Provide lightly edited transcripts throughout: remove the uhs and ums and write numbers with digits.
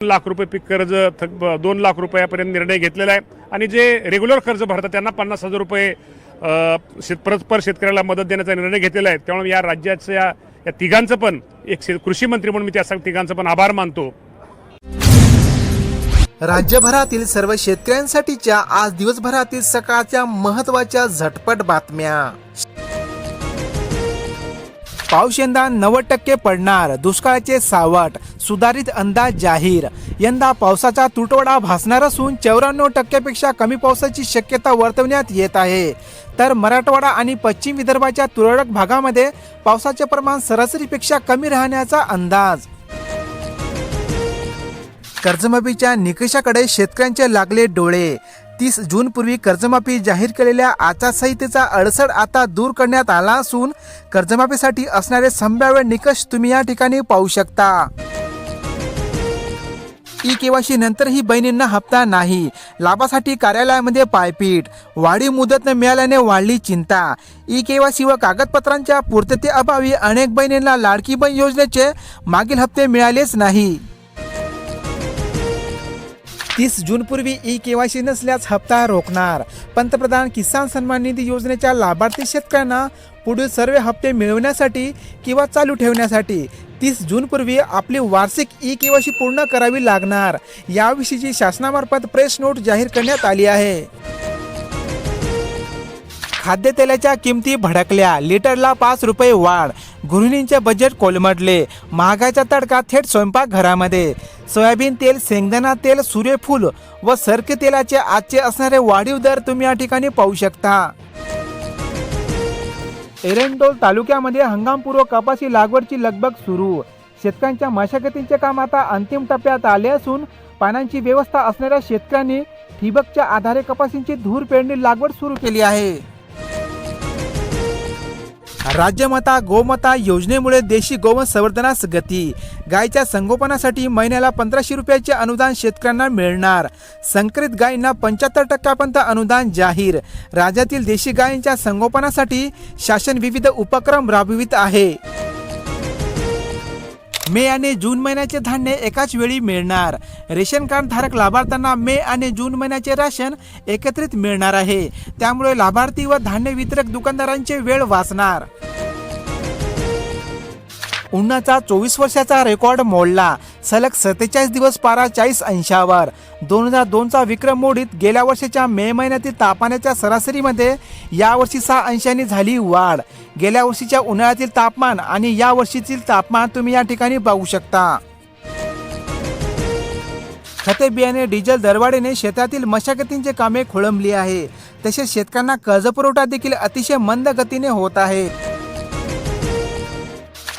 लाख रुपये पीक कर्ज 2 लाख रुपयापर्यंत निर्णय घेतलेला आहे आणि जे रेग्युलर कर्ज भरतात त्यांना 50,000 रुपये पर शेतकऱ्याला मदत देण्याचा निर्णय घेतलेला आहे। त्यामुळे या राज्याच्या या तिघांचं पण एक कृषी मंत्री म्हणून मी त्या तिघांचं पण आभार मानतो। राज्यभरातील सर्व शेतकऱ्यांसाठीच्या आज दिवसभरातील सकाळच्या महत्त्वाच्या झटपट बातम्या। पाऊस यंदा 90% पडणार, दुष्काळाचे सावट, सुधारित अंदाज जाहीर। यंदा पावसाचा तुटवडा भासणार असून 94% कमी पावसाची शक्यता वर्तवण्यात येत आहे। तर मराठवाडा आणि पश्चिम विदर्भाच्या तुरळक भागामध्ये पावसाचे प्रमाण सरासरीपेक्षा कमी राहण्याचा अंदाज। कर्जमाफीच्या निकषाकडे शेतकऱ्यांचे लागले डोळे। 30 जून पूर्वी कर्जमाफी जाहीर केलेल्या आचारसंहितेचा अडसर आता दूर करण्यात आला असून कर्जमाफीसाठी असणारे संभाव्य निकष तुम्ही या ठिकाणी पाहू शकता। ई-केवायसी नंतरही बहिणींना हप्ता नाही, लाभासाठी कार्यालयामध्ये पायपीट, वाढीव मुदत न मिळाल्याने वाढली चिंता। ई-केवायसी व कागदपत्रांच्या पूर्ततेअभावी अनेक बहिणींना लाडकी बहीण योजनेचे मागील हप्ते मिळालेच नाही। 30 जून पूर्वी ई-केवायसी नसल्यास हप्ता रोखणार। पंतप्रधान किसान सन्मान निधी योजनेच्या लाभार्थी शेतकऱ्यांना पुढील सर्व हप्ते मिळवण्यासाठी किंवा चालू ठेवण्यासाठी 30 जून पूर्वी आपली वार्षिक ई-केवायसी पूर्ण करावी लागणार। याविषयीची शासनामार्फत प्रेस नोट जाहीर करण्यात आली आहे। खाद्यतेलाच्या किमती भडकल्या, लिटरला 5 रुपये वाढ, गृहिणींचे बजेट कोलमडले, महागाईचा तडका थेट स्वयंपाकघरामध्ये। सोयाबीन तेल, शेंगदाणा तेल, सूर्यफूल व सरकी तेलाचे आजचे असणारे वाढीव दर तुम्ही या ठिकाणी पाहू शकता। एरंडोल तालुक्यामध्ये हंगामपूर्व कपाशी लागवडची लगबग सुरू। शेतकऱ्यांच्या मशागतीचे काम आता अंतिम टप्प्यात आले असून पाण्याची व्यवस्था असणाऱ्या शेतकऱ्यांनी ठिबकच्या आधारे कपाशींची धूर पेरणी लागवड सुरू केली आहे। राज्यमाता गोमाता योजनेमुळे देशी गोवंश संवर्धनास गती। गायच्या संगोपनासाठी महिन्याला 1500 रुपयाचे अनुदान शेतकऱ्यांना मिळणार। संकरित गायींना 75% अनुदान जाहीर। राज्यातील देशी गायींच्या संगोपनासाठी शासन विविध उपक्रम राबवित आहे। मे आणि जून महिन्याचे धान्य एकाच वेळी मिळणार। रेशन कार्ड धारक लाभार्थ्यांना मे आणि जून महिन्याचे राशन एकत्रित मिळणार आहे। त्यामुळे लाभार्थी व धान्य वितरक दुकानदारांचे वेळ वाचणार। उन्हाचा 24 वर्षाचा रेकॉर्ड मोडला, सलग 47 दिवस पारा 40 अंशावर। 2002चा विक्रम मोडीत गेल्या वर्षाच्या मे महिन्यातील तापमानाच्या सरासरीमध्ये यावर्षी 6 अंशांनी झाली वाढ। गेल्या वर्षीच्या उन्हाळ्यातील तापमान आणि या वर्षीतील तापमान तुम्ही या ठिकाणी पाहू शकता। खते, बियाणे, डिझेल दरवाढीने शेतातील मशागतींचे कामे खोळंबली आहे। तसेच शेतकऱ्यांना कर्जपुरवठा देखील अतिशय मंद गतीने होत आहे।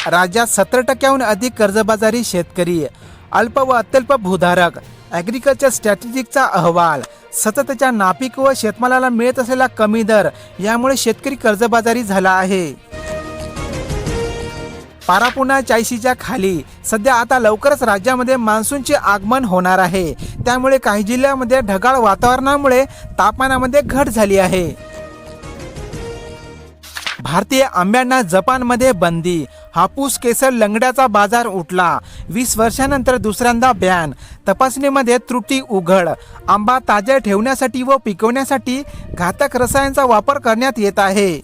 राज्यात 70% अधिक कर्जबाजारी शेतकरी, अल्प व अत्यल्प भूधारक। ॲग्रिकल्चर स्ट्रॅटेजिकचा अहवाल। सततच्या नापीक व शेतमालाला मिळत असलेला कमी दर यामुळे शेतकरी कर्जबाजारी झाला आहे। पारा पुन्हा 40च्या खाली। सध्या आता लवकरच राज्यामध्ये मान्सूनचे आगमन होणार आहे। त्यामुळे काही जिल्ह्यांमध्ये ढगाळ वातावरणामुळे तापमानामध्ये घट झाली आहे। भारतीय आंब्यांना जपानमध्ये बंदी। हापूस, केसर, लंगड्याचा बाजार उठला। 20 वर्षांनंतर दुसऱ्यांदा बॅन। तपासणीमध्ये त्रुटी उघड। आंबा ताजा ठेवण्यासाठी व पिकवण्यासाठी घातक रसायनांचा वापर करण्यात येत आहे।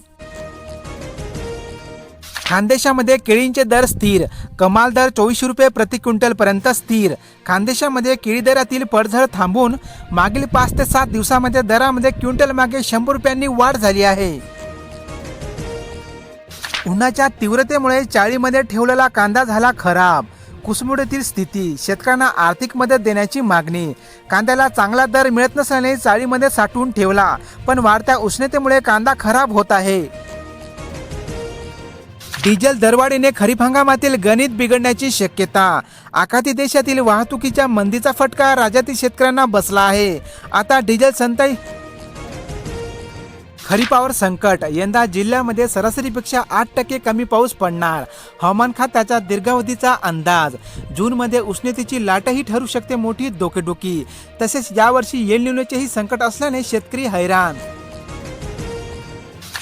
खानदेशामध्ये केळींचे दर स्थिर। कमाल दर 2400 रुपये प्रति क्विंटल पर्यंत स्थिर। खानदेशामध्ये केळी दरातील पडझड थांबून मागील 5 ते 7 दिवसांमध्ये दरामध्ये क्विंटल मागे 100 रुपयांनी वाढ झाली आहे। उन्हाच्या तीव्रतेमुळे चाळीमध्ये ठेवलेला कांदा झाला खराब। कुसमुडीतील स्थिती, शेतकऱ्यांना आर्थिक मदत देण्याची मागणी। कांद्याला चांगला दर मिळत नसल्याने चाळीमध्ये साठवून ठेवला, पण वाढत्या उष्णतेमुळे कांदा खराब होत आहे। डिझेल दरवाढीने खरीप हंगामातील गणित बिघडण्याची शक्यता। आखाती देशातील वाहतुकीच्या मंदीचा फटका राज्यातील शेतकऱ्यांना बसला आहे। आता डिझेल संताई खरीपावर संकट। यंदा जिल्ह्यामध्ये सरासरीपेक्षा 8% कमी पाऊस पडणार। हवामान खात्याचा दीर्घावधीचा अंदाज। जूनमध्ये उष्णतेची लाटही ठरू शकते मोठी डोकेदुखी। तसेच यावर्षी एल निनोचेही संकट असल्याने शेतकरी हैराण।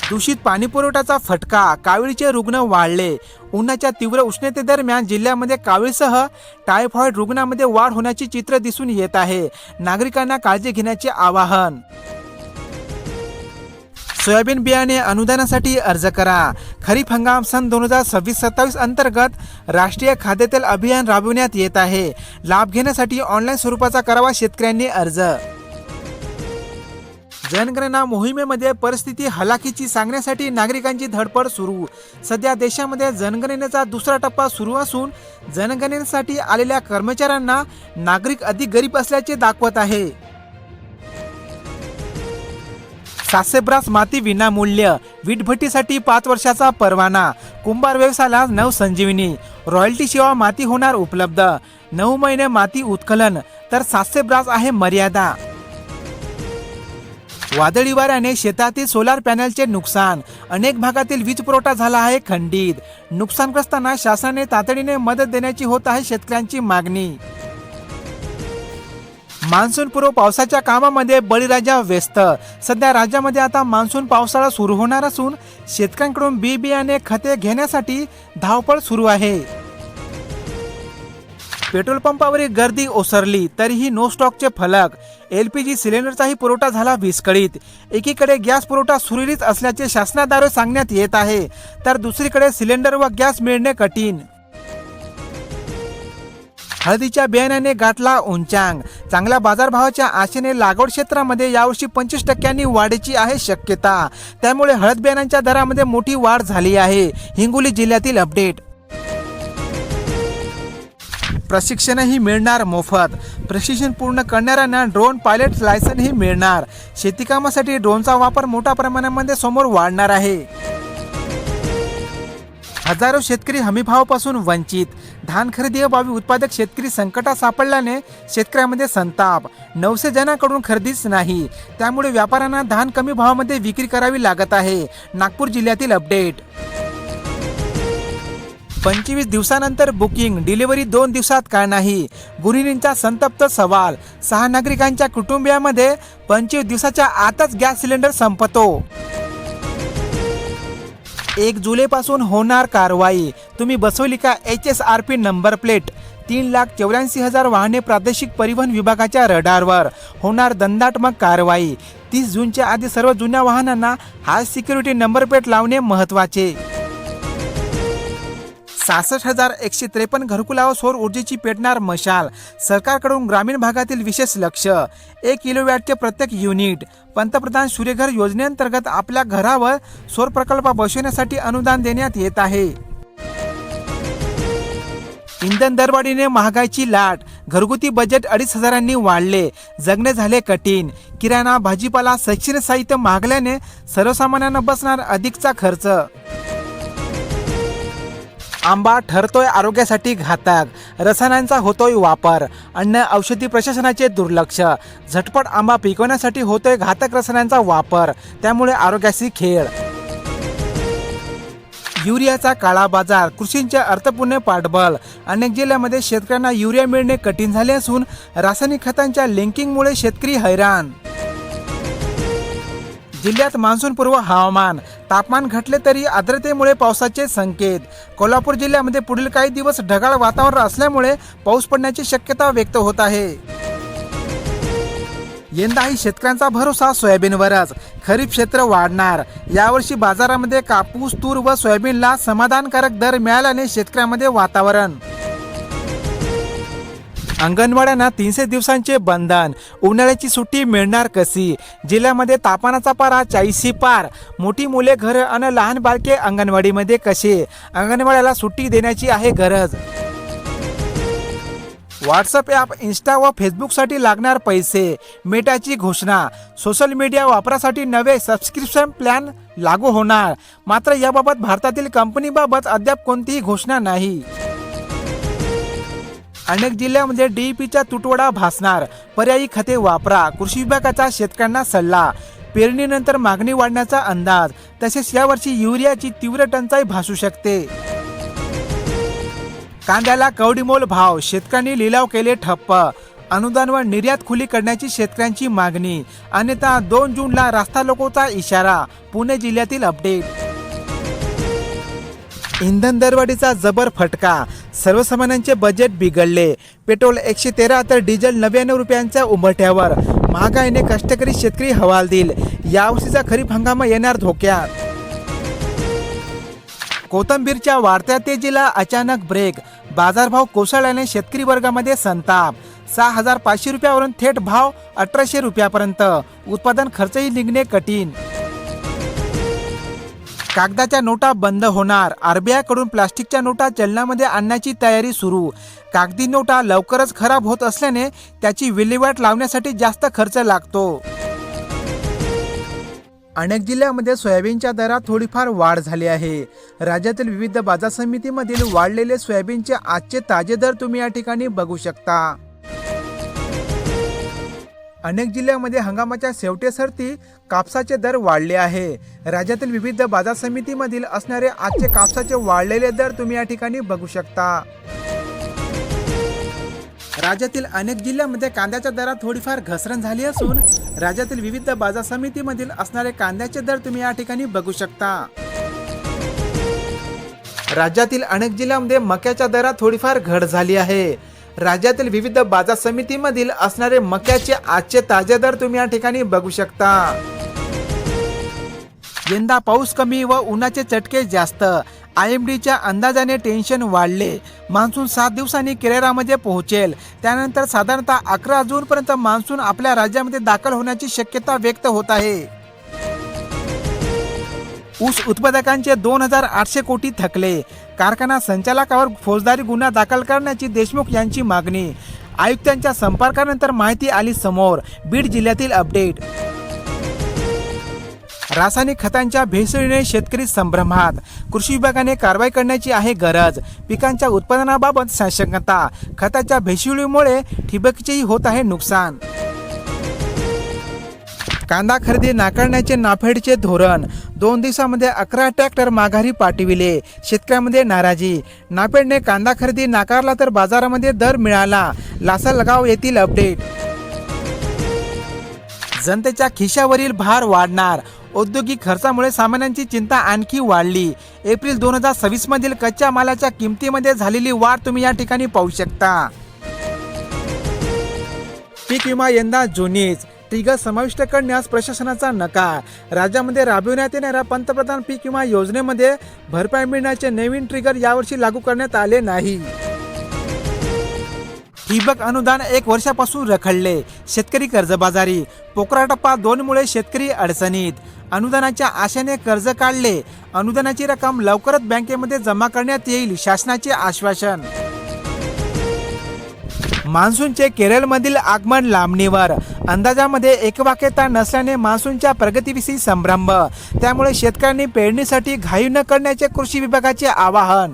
दूषित पाणी पुरवठ्याचा फटका, काविळीचे रुग्ण वाढले। उन्हाच्या तीव्र उष्णतेदरम्यान जिल्ह्यामध्ये कावीळसह टायफॉइड रुग्णांमध्ये वाढ होण्याची चित्र दिसून येत आहे. नागरिकांना काळजी घेण्याचे आवाहन. सोयाबीन बियाणे अनुदानासाठी अर्ज करा. खरीप हंगाम सन 2026-27 अंतर्गत राष्ट्रीय खाद्यतेल अभियान राबविण्यात येत आहे. लाभ घेण्यासाठी ऑनलाईन स्वरूपाचा करावा शेतकऱ्यांनी अर्ज. जनगणना मोहिमेमध्ये परिस्थिती हलाखीची सांगण्यासाठी नागरिकांची धडपड सुरू. सध्या देशामध्ये जनगणनेचा दुसरा टप्पा सुरू असून जनगणनेसाठी आलेल्या कर्मचाऱ्यांना नागरिक अधिक गरीब असल्याचे दाखवत आहे. 700 ब्रास माती विनामूल्य. वीटभट्टीसाठी 5 वर्षाचा परवाना. कुंभार व्यवसायाला नवसंजीवनी. रॉयल्टी शिवाय माती होणार उपलब्ध. 9 महिने माती उत्खनन तर 700 ब्रास आहे मर्यादा. वादळी वाऱ्याने शेतातील सोलार पॅनलचे नुकसान. अनेक भागातील वीज पुरवठा झाला आहे खंडित. नुकसानग्रस्तांना शासनाने तातडीने मदत देण्याची होत आहे शेतकऱ्यांची मागणी. मान्सून पूर्व पावसाच्या कामामध्ये बळीराजा व्यस्त. सध्या राज्यामध्ये आता मान्सून पावसाळा सुरू होणार असून शेतकऱ्यांकडून बी बियाणे खते घेण्यासाठी धावपळ सुरू आहे. पेट्रोल पंपावरील गर्दी ओसरली तरीही नो स्टॉकचे फलक. LPG सिलेंडरचाही पुरवठा झाला विस्कळीत. एकीकडे गॅस पुरवठा सुरळीत असल्याचे शासनाद्वारे सांगण्यात येत आहे तर दुसरीकडे सिलेंडर व गॅस मिळणे कठीण. हळदीच्या बियाण्याने गाठला उंचांग. चांगल्या बाजारभावाच्या आशेने लागवड क्षेत्रामध्ये यावर्षी 25% वाढीची आहे शक्यता. त्यामुळे हळद बियाण्यांच्या दरामध्ये मोठी वाढ झाली आहे. हिंगोली जिल्ह्यातील अपडेट. प्रशिक्षणही मिळणार मोफत. प्रशिक्षण पूर्ण करणाऱ्यांना ड्रोन पायलट लायसन्सही मिळणार. शेती कामासाठी ड्रोनचा वापर मोठ्या प्रमाणामध्ये समोर वाढणार आहे. हजारो शेतकरी हमीभावापासून वंचित. धान खरेदीबाबी उत्पादक शेतकरी संकटात सापडल्याने शेतकऱ्यांमध्ये संताप. 900 जणांकडून खरेदीच नाही. त्यामुळे व्यापाऱ्यांना धान कमी भावामध्ये विक्री करावी लागत आहे. नागपूर जिल्ह्यातील अपडेट. 25 दिवसानंतर बुकिंग. डिलिव्हरी 2 दिवसात का नाही? गृहिणींचा संतप्त सवाल. 6 नागरिकांच्या कुटुंबियामध्ये 25 दिवसाच्या आतच गॅस सिलेंडर संपतो. 1 जुलैपासून होणार कारवाई. तुम्ही बसवली का HSRP नंबर प्लेट? 3,84,000 वाहने प्रादेशिक परिवहन विभागाच्या रडारवर. होणार दंडात्मक कारवाई. 30 जूनच्या आधी सर्व जुन्या वाहनांना हाय सिक्युरिटी नंबर प्लेट लावणे महत्त्वाचे. 66,153 घरकुलावर सौर ऊर्जेची पेटणार मशाल. सरकारकडून ग्रामीण भागातील विशेष लक्ष. 1 किलोवॅटचे प्रत्येक युनिट. पंतप्रधान सूर्यघर योजनेअंतर्गत आपल्या घरावर सौर प्रकल्प बसवण्यासाठी अनुदान देण्यात येत आहे. इंधन दरवाढीने महागाईची लाट. घरगुती बजेट 2,500 वाढले. जगणे झाले कठीण. किराणा, भाजीपाला, शैक्षणिक साहित्य महागल्याने सर्वसामान्यांना बसणार अधिकचा खर्च. आंबा ठरतोय आरोग्यासाठी घातक. रसायनांचा होतोय वापर. अन्न औषधी प्रशासनाचे दुर्लक्ष. झटपट आंबा पिकवण्यासाठी होतोय घातक रसायनांचा वापर. त्यामुळे आरोग्याशी खेळ. युरियाचा काळा बाजार. कृषींचे अर्थपूर्ण पाठबळ. अनेक जिल्ह्यामध्ये शेतकऱ्यांना युरिया मिळणे कठीण झाले असून रासायनिक खतांच्या लिंकिंगमुळे शेतकरी हैराण. जिल्ह्यात मान्सूनपूर्व हवामान. तापमान घटले तरी आर्द्रतेमुळे पावसाचे संकेत. कोल्हापूर जिल्ह्यामध्ये पुढील काही दिवस ढगाळ वातावरण असल्यामुळे पाऊस पडण्याची शक्यता व्यक्त होत आहे. यंदाही शेतकऱ्यांचा भरोसा सोयाबीनवरच. खरीप क्षेत्र वाढणार. यावर्षी बाजारामध्ये कापूस, तूर व सोयाबीनला समाधानकारक दर मिळाल्याने शेतकऱ्यांमध्ये वातावरण. अंगणवाड्यांना 300 दिवसांचे बंधन. उन्हाळ्याची सुट्टी मिळणार कशी? जिल्ह्यामध्ये तापमानाचा पारा 40 पार. मोठी मुले घर आणि लहान बालके अंगणवाडीमध्ये कसे? अंगणवाड्याला सुट्टी देण्याची आहे गरज. व्हॉट्सअप ॲप, इन्स्टा व फेसबुकसाठी लागणार पैसे. मेटाची घोषणा. सोशल मीडिया वापरासाठी नवे सबस्क्रिप्शन प्लॅन लागू होणार. मात्र याबाबत भारतातील कंपनीबाबत अद्याप कोणतीही घोषणा नाही. अनेक जिल्ह्यामध्ये DAPचा तुटवडा भासणार. पर्यायी खते वापरा. कृषी विभागाचा शेतकऱ्यांना सल्ला. पेरणीनंतर मागणी वाढण्याचा अंदाज. तसेच यावर्षी युरियाची तीव्र टंचाई भासू शकते. कांद्याला कवडीमोल भाव. शेतकऱ्यांनी लिलाव केले ठप्प. अनुदान व निर्यात खुली करण्याची शेतकऱ्यांची मागणी. अन्यथा 2 जूनला रास्ता रोकोचा इशारा. पुणे जिल्ह्यातील अपडेट. इंधन दरवाढीचा जबर फटका, सर्वसामान्यांचे बजेट बिघडले. पेट्रोल 113 तर डिझेल 99 रुपयांच्या उंबरठ्यावर. महागाईने कष्टकरी शेतकरी हवालदिल. यावर्षीचा खरीप हंगाम येणार धोक्यात. कोथिंबीरच्या वाढत्या तेजीला अचानक ब्रेक. बाजारभाव कोसळल्याने शेतकरी वर्गामध्ये संताप. 6,500 रुपयावरून थेट भाव 1,800 रुपयापर्यंत. उत्पादन खर्चही निघणे कठीण. कागदाच्या नोटा बंद होणार. RBI कडून प्लास्टिकच्या नोटा चलनामध्ये आणण्याची तयारी सुरू. कागदी नोटा लवकरच खराब होत असल्याने त्याची विल्हेवाट लावण्यासाठी जास्त खर्च लागतो. अनेक जिल्ह्यांमध्ये सोयाबीनच्या दरात थोडीफार वाढ झाली आहे. राज्यातील विविध बाजार समितीमधील वाढलेले सोयाबीनचे आजचे ताजे दर तुम्ही या ठिकाणी बघू शकता. अनेक जिल्ह्यांमध्ये हंगामाच्या शेवटेसरती कापसाचे दर वाढले आहे. राज्यातील विविध बाजार समितीमधील असणारे आजचे कापसाचे वाढलेले दर तुम्ही या ठिकाणी बघू शकता. राज्यातील अनेक जिल्ह्यांमध्ये कांद्याच्या दरात थोडीफार घसरण झाली असून राज्यातील विविध बाजार समितीमधील असणारे कांद्याचे दर तुम्ही या ठिकाणी बघू शकता. राज्यातील अनेक जिल्ह्यांमध्ये मक्याच्या दरात थोडीफार घट झाली आहे. राज्यातील विविध बाजार समितीमधील असणारे मक्याचे आजचे ताजे दर तुम्ही या ठिकाणी बघू शकता. यंदा पाऊस कमी व उन्हाचे चटके जास्त. IMDच्या अंदाजाने टेन्शन वाढले. मान्सून 7 दिवसांनी केरळमध्ये पोहोचेल. त्यानंतर साधारणतः 11 जूनपर्यंत मान्सून आपल्या राज्यामध्ये दाखल होण्याची शक्यता व्यक्त होत आहे. ऊस उत्पादकांचे 2,800 कोटी थकले. कारखाना संचालकावर फौजदारी गुन्हा दाखल करण्याची देशमुख यांची मागणी. आयुक्तांच्या संपर्कानंतर माहिती आली समोर. बीड जिल्ह्यातील अपडेट. रासायनिक खतांच्या भेसळीने शेतकरी संभ्रमात. कृषी विभागाने कारवाई करण्याची आहे गरज. पिकांच्या उत्पादनाबाबत साशंकता. खताच्या भेसळीमुळे ठिबकचेही होत आहे नुकसान. कांदा खरेदी नाकारण्याचे नाफेडचे धोरण. 2 दिवसामध्ये 11 ट्रॅक्टर माघारी पाठविले. शेतकऱ्यांमध्ये नाराजी. नाफेडने कांदा खरेदी नाकारला तर बाजारामध्ये दर मिळाला. लासलगाव येथील अपडेट. जनतेच्या खिशावरील भार वाढणार. औद्योगिक खर्चामुळे सामान्यांची चिंता आणखी वाढली. एप्रिल 2026 मधील कच्च्या मालाच्या किमतीमध्ये झालेली वाढ तुम्ही या ठिकाणी पाहू शकता. पीक विमा यंदा जुनीच. ट्रिगर समाविष्ट करण्यास प्रशासनाचा नकार. राज्यामध्ये राबविण्यात येणाऱ्या पंतप्रधान पीक विमा योजनेमध्ये भरपाई मिळण्याचे नवीन ट्रिगर यावर्षी लागू करण्यात आले नाही. ठिबक अनुदान 1 वर्षापासून रखडले. शेतकरी कर्जबाजारी. पोकरा टप्पा 2 मुळे शेतकरी अडचणीत. अनुदानाच्या आशेने कर्ज काढले. अनुदानाची रक्कम लवकरच बँकेमध्ये जमा करण्यात येईल. शासनाचे आश्वासन. मान्सूनचे केरळमधील आगमन लांबणीवर. अंदाजामध्ये एकवाक्यता नसल्याने मान्सूनच्या प्रगतीविषयी संभ्रम. त्यामुळे शेतकऱ्यांनी पेरणीसाठी घाई न करण्याचे कृषी विभागाचे आवाहन.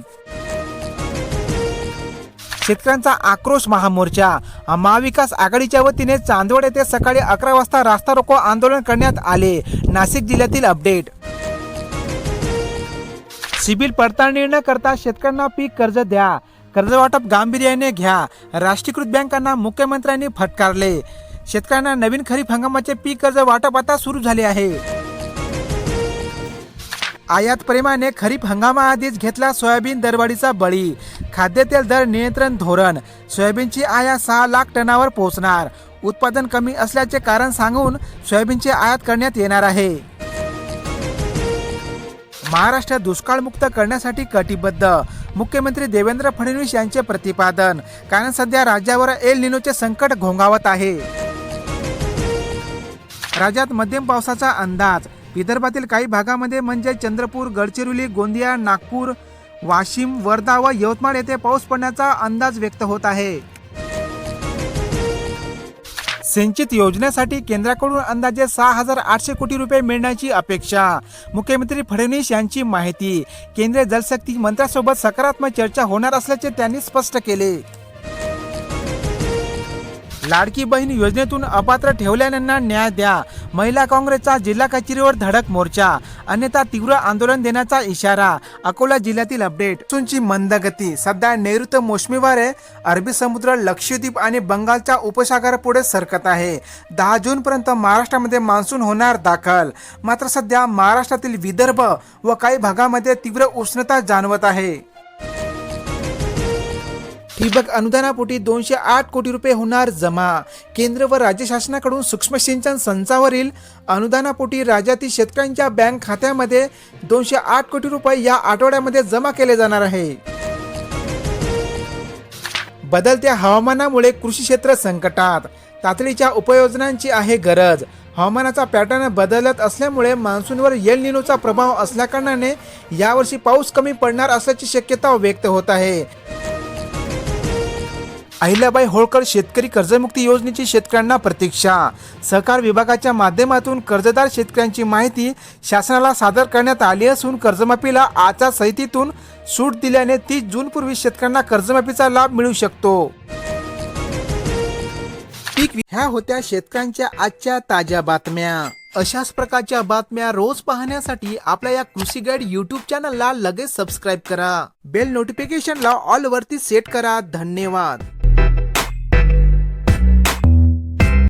शेतकऱ्यांचा आक्रोश महामोर्चा. महाविकास आघाडीच्या वतीने चांदवड येथे सकाळी 11 वाजता रास्ता रोको आंदोलन करण्यात आले. नाशिक जिल्ह्यातील अपडेट. सिबिल पडताळणी न करता शेतकऱ्यांना पीक कर्ज द्या. कर्जवाटप गांभीर्याने घ्या. राष्ट्रीयकृत बँकांना मुख्यमंत्र्यांनी फटकारले. शेतकऱ्यांना नवीन खरीप हंगामाचे पीक कर्ज वाटप आता सुरू झाले आहे. आयात प्रेमाने खरीप हंगामाआधीच घेतला सोयाबीन दरवाढीचा बळी. खाद्यतेल दर नियंत्रण धोरण. सोयाबीनची आयात 6 लाख टनावर पोहोचणार. उत्पादन कमी असल्याचे कारण सांगून सोयाबीनची आयात करण्यात येणार आहे. महाराष्ट्र दुष्काळमुक्त करण्यासाठी कटिबद्ध. मुख्यमंत्री देवेंद्र फडणवीस यांचे प्रतिपादन. कारण सध्या राज्यावर एल निनोचे संकट घोंघावत आहे. राज्यात मध्यम पावसाचा अंदाज. विदर्भातील काही भागामध्ये म्हणजे चंद्रपूर, गडचिरोली, गोंदिया, नागपूर, वाशिम, वर्धा व यवतमाळ येथे पाऊस पडण्याचा अंदाज व्यक्त होत आहे. सिंचित योजनेसाठी केंद्राकडून अंदाजे 6,800 कोटी रुपये मिळण्याची अपेक्षा. मुख्यमंत्री फडणवीस यांची माहिती. केंद्रीय जलशक्ती मंत्र्यांसोबत सकारात्मक चर्चा होणार असल्याचे त्यांनी स्पष्ट केले. लाडकी बहीण योजनेतून अपात्र ठेवलेल्यांना न्याय द्या. महिला काँग्रेसचा जिल्हा कचेरीवर धडक मोर्चा, अन्यथा तीव्र आंदोलन देण्याचा इशारा. अकोला जिल्ह्यातील अपडेट. मान्सूनची मंद गती. सध्या नैऋत्य मोसमी वारे अरबी समुद्र, लक्षद्वीप आणि बंगालच्या उपसागरापुढे सरकत आहे. 10 जून पर्यंत महाराष्ट्रामध्ये मान्सून होणार दाखल. मात्र सध्या महाराष्ट्रातील विदर्भ व काही भागामध्ये तीव्र उष्णता जाणवत आहे. ठिबक अनुदानापोटी 208 कोटी रुपये होणार जमा. केंद्र व राज्य शासनाकडून सूक्ष्म सिंचन संचावरील अनुदानापोटी राज्यातील शेतकऱ्यांच्या बँक खात्यामध्ये 208 कोटी रुपये या आठवड्यामध्ये जमा केले जाणार आहे. बदलत्या हवामानामुळे कृषी क्षेत्र संकटात. तातडीच्या उपाययोजनांची आहे गरज. हवामानाचा पॅटर्न बदलत असल्यामुळे मान्सूनवर एल निनोचा प्रभाव असल्याकारणाने यावर्षी पाऊस कमी पडणार असल्याची शक्यता व्यक्त होत आहे. अहिल्याबाई होळकर शेतकरी कर्जमुक्ती योजनेची शेतकऱ्यांना प्रतीक्षा. सहकार विभागाच्या माध्यमातून कर्जदार शेतकऱ्यांची माहिती शासनाला सादर करण्यात आली असून कर्जमाफीला आचारसंहितेतून सूट दिल्याने 30 जून पूर्वी शेतकऱ्यांना कर्जमाफीचा लाभ मिळू शकतो. ह्या होत्या शेतकऱ्यांच्या आजच्या ताज्या बातम्या. अशाच प्रकारच्या बातम्या रोज पाहण्यासाठी आपल्या या कृषी गाईड YouTube चॅनलला लगेच सबस्क्राईब करा. बेल नोटिफिकेशनला ऑल वरती सेट करा. धन्यवाद.